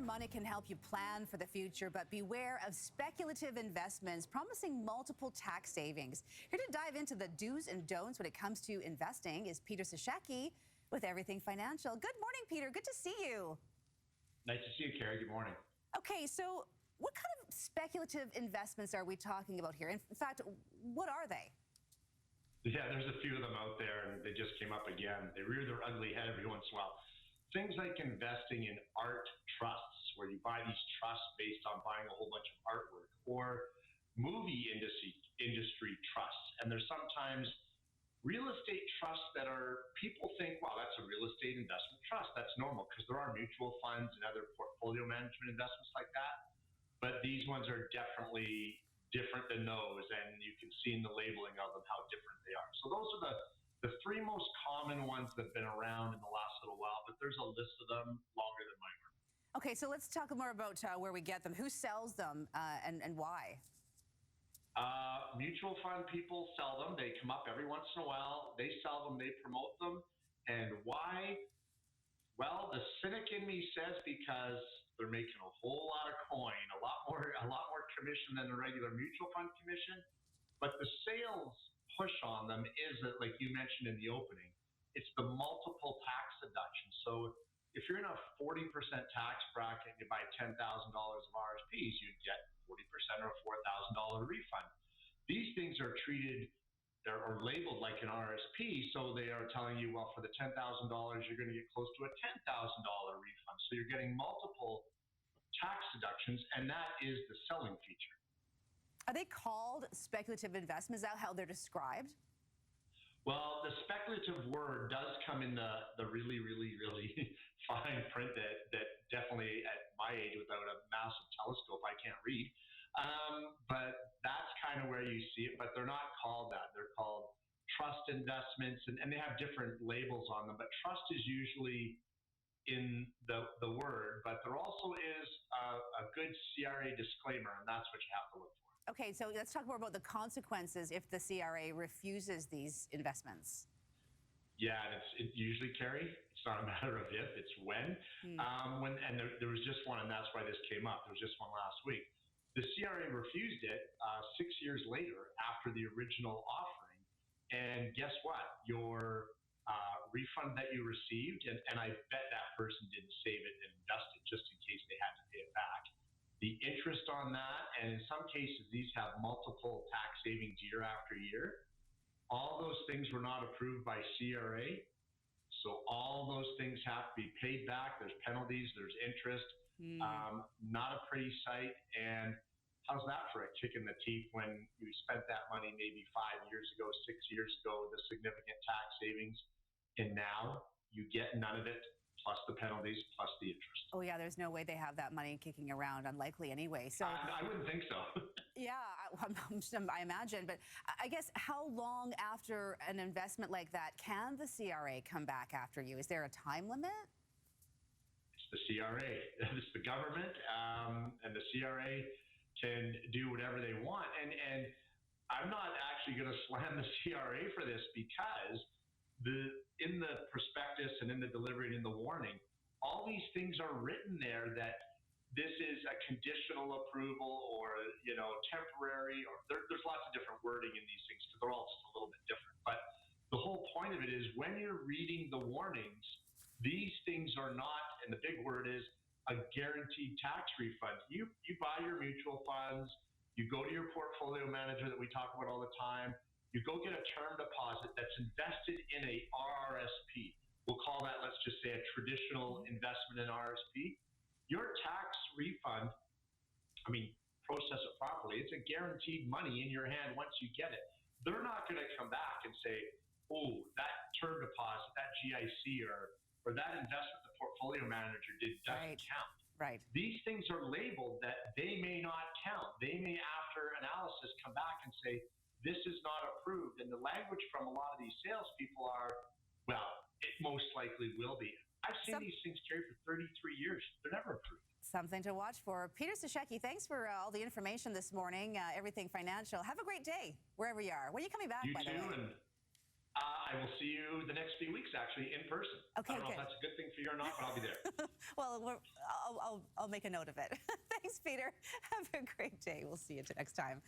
money can help you plan for the future, but beware of speculative investments promising multiple tax savings. Here to dive into the do's and don'ts when it comes to investing is Peter Sashecki with Everything Financial. Good morning, Peter. Good to see you. Nice to see you, Carrie. Good morning. Okay, so what kind of speculative investments are we talking about here? In fact, what are they? Yeah, there's a few of them out there, and they just came up again. They rear their ugly head every once in a while. Things like investing in art trusts, where you buy these trusts based on buying a whole bunch of artwork, or movie industry trusts. And there's sometimes real estate trusts that are, people think, wow, that's a real estate investment trust. That's normal, because there are mutual funds and other portfolio management investments like that. But these ones are definitely different than those, and you can see in the labeling of them how different they are. So those are the three most common ones that have been around in the last little while, but there's a list of them longer than my arm. Okay, so let's talk more about where we get them. Who sells them and why? Mutual fund people sell them. They come up every once in a while. They sell them. They promote them. And why? Well, the cynic in me says because they're making a whole lot of coin, a lot more commission than the regular mutual fund commission. But the sales push on them is that, like you mentioned in the opening, it's the multiple tax deductions. So if you're in a 40% tax bracket and you buy $10,000 of RSPs, you'd get 40% or a $4,000 refund. These things are treated or labeled like an RSP, so they are telling you, well, for the $10,000, you're going to get close to a $10,000 refund. So you're getting multiple tax deductions, and that is the selling feature. Are they called speculative investments? Is that how they're described? Well, the speculative word does come in the really, really, really fine print that definitely at my age, without a massive telescope, I can't read. But that's kind of where you see it, but they're not called that. They're called trust investments, and they have different labels on them, but trust is usually in the word, but there also is a good CRA disclaimer, and that's what you have to look for. Okay, so let's talk more about the consequences if the CRA refuses these investments. Yeah, and it usually, Carrie, it's not a matter of if, it's when. There was just one, and that's why this came up. There was just one last week. The CRA refused it 6 years later after the original offering, and guess what? Your refund that you received, and I bet that person didn't save it and invest it just in case they had to pay it back. The interest on that, and in some cases, these have multiple tax savings year after year. All those things were not approved by CRA. So all those things have to be paid back. There's penalties, there's interest. Not a pretty sight. And how's that for a kick in the teeth when you spent that money maybe 5 years ago, 6 years ago, the significant tax savings, and now you get none of it, plus the penalties, plus the interest. Oh, yeah, there's no way they have that money kicking around, unlikely anyway. So I wouldn't think so. Yeah, I imagine. But I guess how long after an investment like that can the CRA come back after you? Is there a time limit? It's the CRA. It's the government, and the CRA can do whatever they want. And I'm not actually going to slam the CRA for this, because in the prospectus and in the delivery and in the warning, all these things are written there that this is a conditional approval or, temporary, or there's lots of different wording in these things because they're all just a little bit different. But the whole point of it is when you're reading the warnings, these things are not, and the big word is a guaranteed tax refund. You buy your mutual funds, you go to your portfolio manager that we talk about all the time, you go get a term deposit that's invested in a RRSP. We'll call that, let's just say, a traditional investment in RSP. Your tax refund, process it properly, it's a guaranteed money in your hand once you get it. They're not going to come back and say, oh, that term deposit, that GIC, or that investment the portfolio manager did doesn't count. Right. These things are labeled that they may not count. They may, after analysis, come back and say, this is not approved. And the language from a lot of these salespeople are, well, it most likely will be. I've seen these things carried for 33 years. They're never approved. Something to watch for. Peter Sashecki, thanks for all the information this morning. Everything Financial. Have a great day wherever you are. When are you coming back, by the way? I will see you the next few weeks, actually, in person. Okay, I don't know good. if that's a good thing for you or not, but I'll be there. Well, I'll make a note of it. Thanks, Peter. Have a great day. We'll see you next time.